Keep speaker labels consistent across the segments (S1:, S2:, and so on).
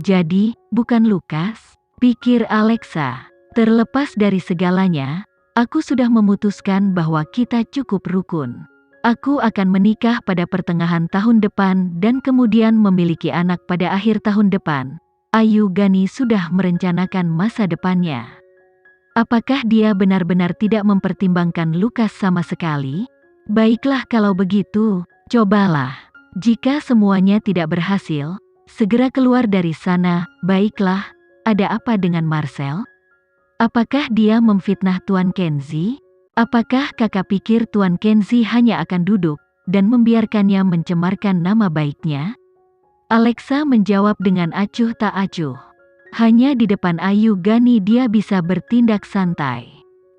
S1: Jadi, bukan Lukas? Pikir Alexa. Terlepas dari segalanya, aku sudah memutuskan bahwa kita cukup rukun. Aku akan menikah pada pertengahan tahun depan dan kemudian memiliki anak pada akhir tahun depan. Ayu Gani sudah merencanakan masa depannya. Apakah dia benar-benar tidak mempertimbangkan Lukas sama sekali? Baiklah kalau begitu, cobalah. Jika semuanya tidak berhasil, segera keluar dari sana. Baiklah, ada apa dengan Marcel? Apakah dia memfitnah Tuan Kenzi? Apakah kakak pikir Tuan Kenzi hanya akan duduk dan membiarkannya mencemarkan nama baiknya? Alexa menjawab dengan acuh tak acuh. Hanya di depan Ayu Gani dia bisa bertindak santai.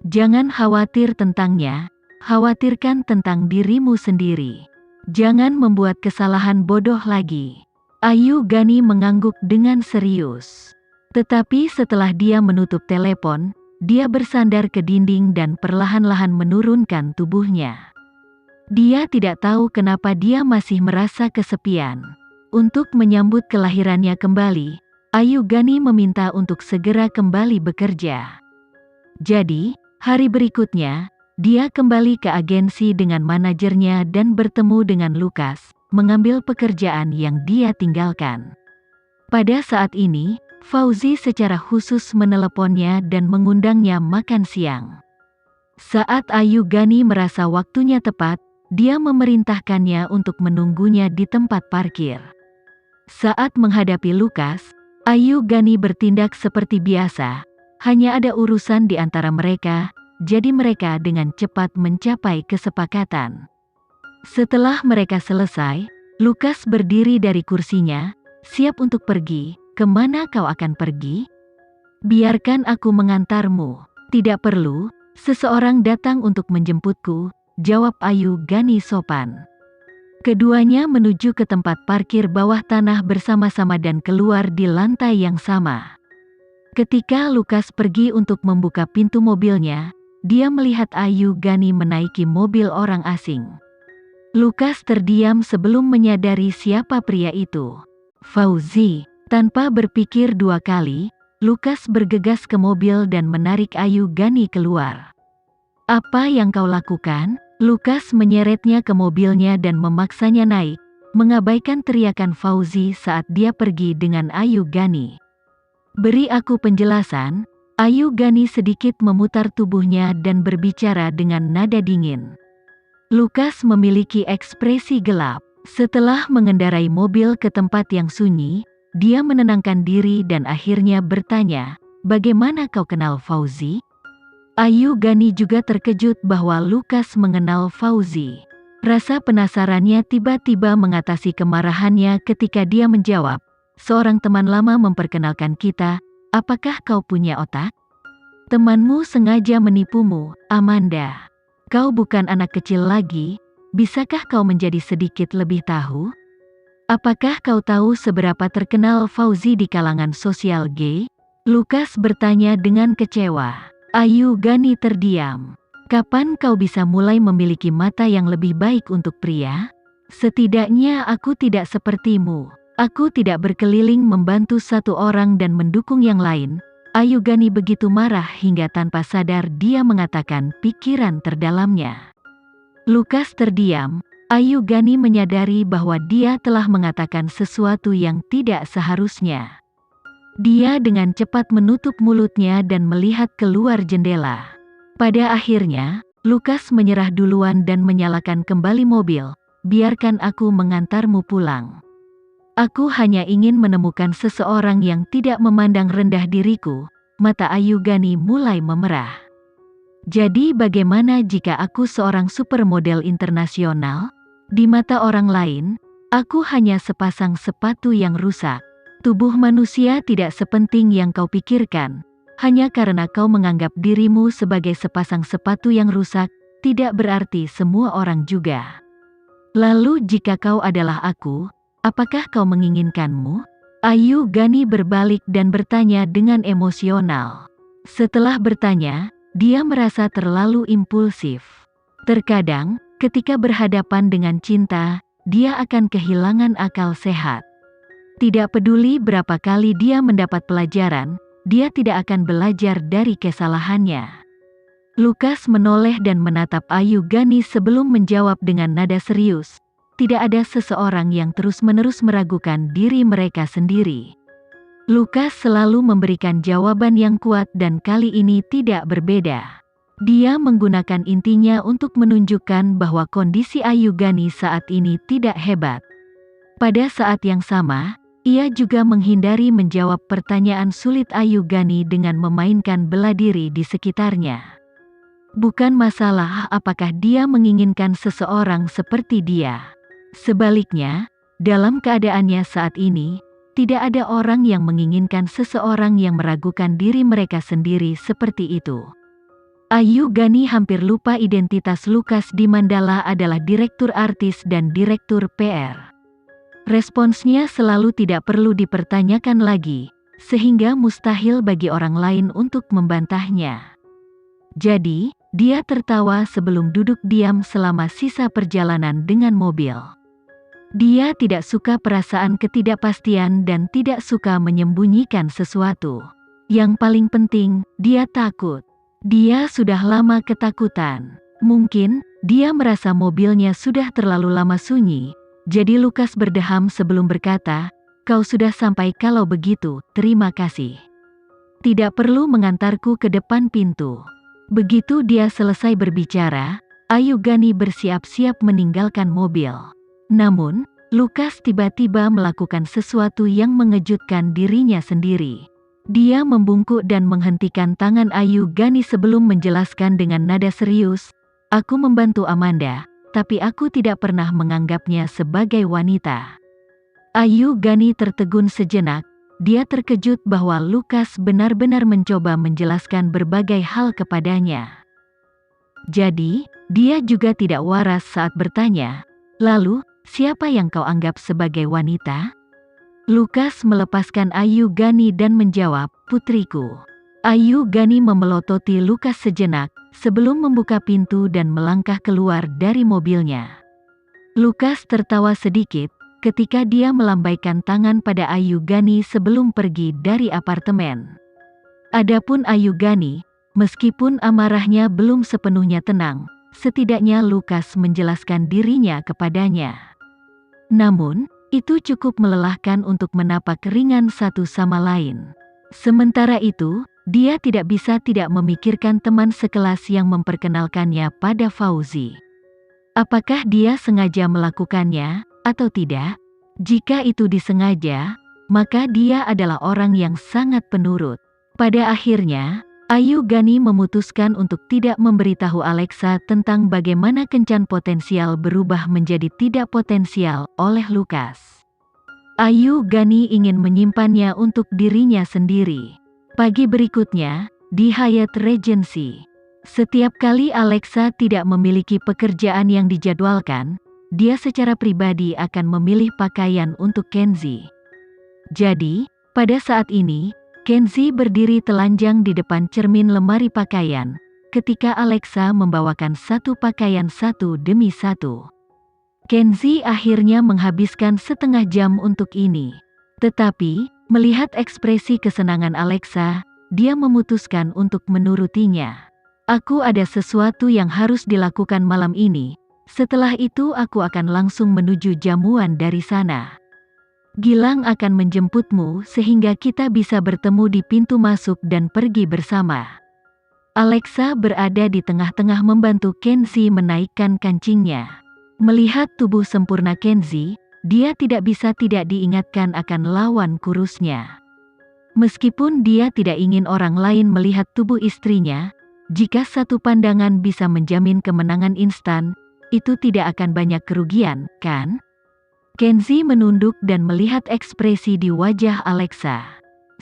S1: Jangan khawatir tentangnya, khawatirkan tentang dirimu sendiri. Jangan membuat kesalahan bodoh lagi. Ayu Gani mengangguk dengan serius. Tetapi setelah dia menutup telepon, dia bersandar ke dinding dan perlahan-lahan menurunkan tubuhnya. Dia tidak tahu kenapa dia masih merasa kesepian. Untuk menyambut kelahirannya kembali, Ayu Gani meminta untuk segera kembali bekerja. Jadi, hari berikutnya, dia kembali ke agensi dengan manajernya dan bertemu dengan Lukas, mengambil pekerjaan yang dia tinggalkan. Pada saat ini, Fauzi secara khusus meneleponnya dan mengundangnya makan siang. Saat Ayu Gani merasa waktunya tepat, dia memerintahkannya untuk menunggunya di tempat parkir. Saat menghadapi Lukas, Ayu Gani bertindak seperti biasa, hanya ada urusan di antara mereka, jadi mereka dengan cepat mencapai kesepakatan. Setelah mereka selesai, Lukas berdiri dari kursinya, siap untuk pergi. Kemana kau akan pergi? Biarkan aku mengantarmu. Tidak perlu, seseorang datang untuk menjemputku, jawab Ayu Gani sopan. Keduanya menuju ke tempat parkir bawah tanah bersama-sama dan keluar di lantai yang sama. Ketika Lukas pergi untuk membuka pintu mobilnya, dia melihat Ayu Gani menaiki mobil orang asing. Lukas terdiam sebelum menyadari siapa pria itu. Fauzi. Tanpa berpikir dua kali, Lukas bergegas ke mobil dan menarik Ayu Gani keluar. Apa yang kau lakukan? Lukas menyeretnya ke mobilnya dan memaksanya naik, mengabaikan teriakan Fauzi saat dia pergi dengan Ayu Gani. Beri aku penjelasan. Ayu Gani sedikit memutar tubuhnya dan berbicara dengan nada dingin. Lukas memiliki ekspresi gelap. Setelah mengendarai mobil ke tempat yang sunyi, dia menenangkan diri dan akhirnya bertanya, bagaimana kau kenal Fauzi? Ayu Gani juga terkejut bahwa Lukas mengenal Fauzi. Rasa penasarannya tiba-tiba mengatasi kemarahannya ketika dia menjawab, seorang teman lama memperkenalkan kita, apakah kau punya otak? Temanmu sengaja menipumu, Amanda. Kau bukan anak kecil lagi, bisakah kau menjadi sedikit lebih tahu? Apakah kau tahu seberapa terkenal Fauzi di kalangan sosial gay? Lukas bertanya dengan kecewa. Ayu Gani terdiam. Kapan kau bisa mulai memiliki mata yang lebih baik untuk pria? Setidaknya aku tidak sepertimu. Aku tidak berkeliling membantu satu orang dan mendukung yang lain. Ayu Gani begitu marah hingga tanpa sadar dia mengatakan pikiran terdalamnya. Lukas terdiam. Ayu Gani menyadari bahwa dia telah mengatakan sesuatu yang tidak seharusnya. Dia dengan cepat menutup mulutnya dan melihat keluar jendela. Pada akhirnya, Lukas menyerah duluan dan menyalakan kembali mobil. Biarkan aku mengantarmu pulang. Aku hanya ingin menemukan seseorang yang tidak memandang rendah diriku. Mata Ayu Gani mulai memerah. Jadi bagaimana jika aku seorang supermodel internasional? Di mata orang lain, aku hanya sepasang sepatu yang rusak. Tubuh manusia tidak sepenting yang kau pikirkan. Hanya karena kau menganggap dirimu sebagai sepasang sepatu yang rusak, tidak berarti semua orang juga. Lalu jika kau adalah aku, apakah kau menginginkanmu? Ayu Gani berbalik dan bertanya dengan emosional. Setelah bertanya, dia merasa terlalu impulsif. Terkadang, ketika berhadapan dengan cinta, dia akan kehilangan akal sehat. Tidak peduli berapa kali dia mendapat pelajaran, dia tidak akan belajar dari kesalahannya. Lukas menoleh dan menatap Ayu Gani sebelum menjawab dengan nada serius. Tidak ada seseorang yang terus-menerus meragukan diri mereka sendiri. Lukas selalu memberikan jawaban yang kuat dan kali ini tidak berbeda. Dia menggunakan intinya untuk menunjukkan bahwa kondisi Ayu Gani saat ini tidak hebat. Pada saat yang sama, ia juga menghindari menjawab pertanyaan sulit Ayu Gani dengan memainkan bela diri di sekitarnya. Bukan masalah apakah dia menginginkan seseorang seperti dia. Sebaliknya, dalam keadaannya saat ini, tidak ada orang yang menginginkan seseorang yang meragukan diri mereka sendiri seperti itu. Ayu Gani hampir lupa identitas Lukas di Mandala adalah direktur artis dan direktur PR. Responsnya selalu tidak perlu dipertanyakan lagi, sehingga mustahil bagi orang lain untuk membantahnya. Jadi, dia tertawa sebelum duduk diam selama sisa perjalanan dengan mobil. Dia tidak suka perasaan ketidakpastian dan tidak suka menyembunyikan sesuatu. Yang paling penting, dia takut. Dia sudah lama ketakutan. Mungkin, dia merasa mobilnya sudah terlalu lama sunyi. Jadi Lukas berdeham sebelum berkata, "Kau sudah sampai kalau begitu, terima kasih. Tidak perlu mengantarku ke depan pintu." Begitu dia selesai berbicara, Ayu Gani bersiap-siap meninggalkan mobil. Namun, Lukas tiba-tiba melakukan sesuatu yang mengejutkan dirinya sendiri. Dia membungkuk dan menghentikan tangan Ayu Gani sebelum menjelaskan dengan nada serius, "Aku membantu Amanda, tapi aku tidak pernah menganggapnya sebagai wanita." Ayu Gani tertegun sejenak. Dia terkejut bahwa Lukas benar-benar mencoba menjelaskan berbagai hal kepadanya. Jadi, dia juga tidak waras saat bertanya, "Lalu, siapa yang kau anggap sebagai wanita?" Lukas melepaskan Ayu Gani dan menjawab, "Putriku." Ayu Gani memelototi Lukas sejenak, sebelum membuka pintu dan melangkah keluar dari mobilnya. Lukas tertawa sedikit, ketika dia melambaikan tangan pada Ayu Gani sebelum pergi dari apartemen. Adapun Ayu Gani, meskipun amarahnya belum sepenuhnya tenang, setidaknya Lukas menjelaskan dirinya kepadanya. Namun, itu cukup melelahkan untuk menapak ringan satu sama lain. Sementara itu, dia tidak bisa tidak memikirkan teman sekelas yang memperkenalkannya pada Fauzi. Apakah dia sengaja melakukannya, atau tidak? Jika itu disengaja, maka dia adalah orang yang sangat penurut. Pada akhirnya, Ayu Gani memutuskan untuk tidak memberitahu Alexa tentang bagaimana kencan potensial berubah menjadi tidak potensial oleh Lukas. Ayu Gani ingin menyimpannya untuk dirinya sendiri. Pagi berikutnya, di Hyatt Regency. Setiap kali Alexa tidak memiliki pekerjaan yang dijadwalkan, dia secara pribadi akan memilih pakaian untuk Kenzi. Jadi, pada saat ini, Kenzi berdiri telanjang di depan cermin lemari pakaian, ketika Alexa membawakan satu pakaian satu demi satu. Kenzi akhirnya menghabiskan setengah jam untuk ini. Tetapi, melihat ekspresi kesenangan Alexa, dia memutuskan untuk menurutinya. "Aku ada sesuatu yang harus dilakukan malam ini. Setelah itu aku akan langsung menuju jamuan dari sana. Gilang akan menjemputmu sehingga kita bisa bertemu di pintu masuk dan pergi bersama." Alexa berada di tengah-tengah membantu Kenzi menaikkan kancingnya. Melihat tubuh sempurna Kenzi, dia tidak bisa tidak diingatkan akan lawan kurusnya. Meskipun dia tidak ingin orang lain melihat tubuh istrinya, jika satu pandangan bisa menjamin kemenangan instan, itu tidak akan banyak kerugian, kan? Kenzi menunduk dan melihat ekspresi di wajah Alexa.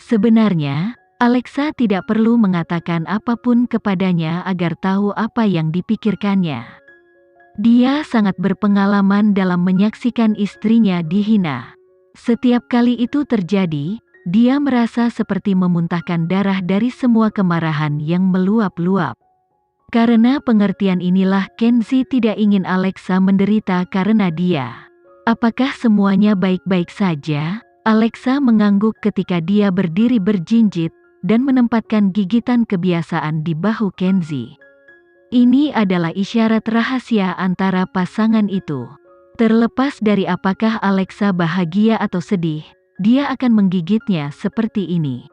S1: Sebenarnya, Alexa tidak perlu mengatakan apapun kepadanya agar tahu apa yang dipikirkannya. Dia sangat berpengalaman dalam menyaksikan istrinya dihina. Setiap kali itu terjadi, dia merasa seperti memuntahkan darah dari semua kemarahan yang meluap-luap. Karena pengertian inilah Kenzi tidak ingin Alexa menderita karena dia. Apakah semuanya baik-baik saja? Alexa mengangguk ketika dia berdiri berjinjit dan menempatkan gigitan kebiasaan di bahu Kenzi. Ini adalah isyarat rahasia antara pasangan itu. Terlepas dari apakah Alexa bahagia atau sedih, dia akan menggigitnya seperti ini.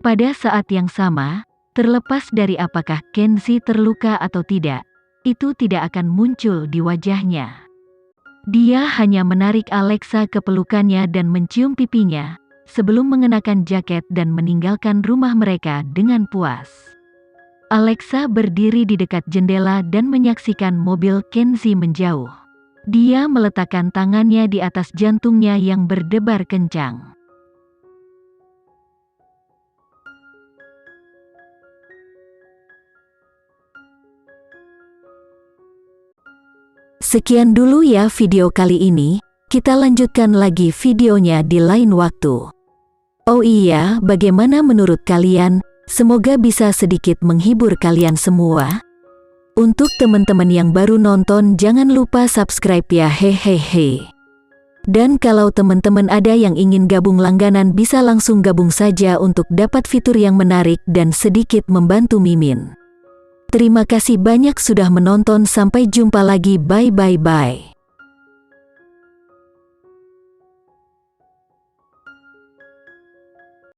S1: Pada saat yang sama, terlepas dari apakah Kenzi terluka atau tidak, itu tidak akan muncul di wajahnya. Dia hanya menarik Alexa ke pelukannya dan mencium pipinya, sebelum mengenakan jaket dan meninggalkan rumah mereka dengan puas. Alexa berdiri di dekat jendela dan menyaksikan mobil Kenzi menjauh. Dia meletakkan tangannya di atas jantungnya yang berdebar kencang. Sekian dulu ya video kali ini, kita lanjutkan lagi videonya di lain waktu. Oh iya, bagaimana menurut kalian? Semoga bisa sedikit menghibur kalian semua. Untuk teman-teman yang baru nonton, jangan lupa subscribe ya, hehehe. Dan kalau teman-teman ada yang ingin gabung langganan, bisa langsung gabung saja untuk dapat fitur yang menarik dan sedikit membantu Mimin. Terima kasih banyak sudah menonton, sampai jumpa lagi, bye.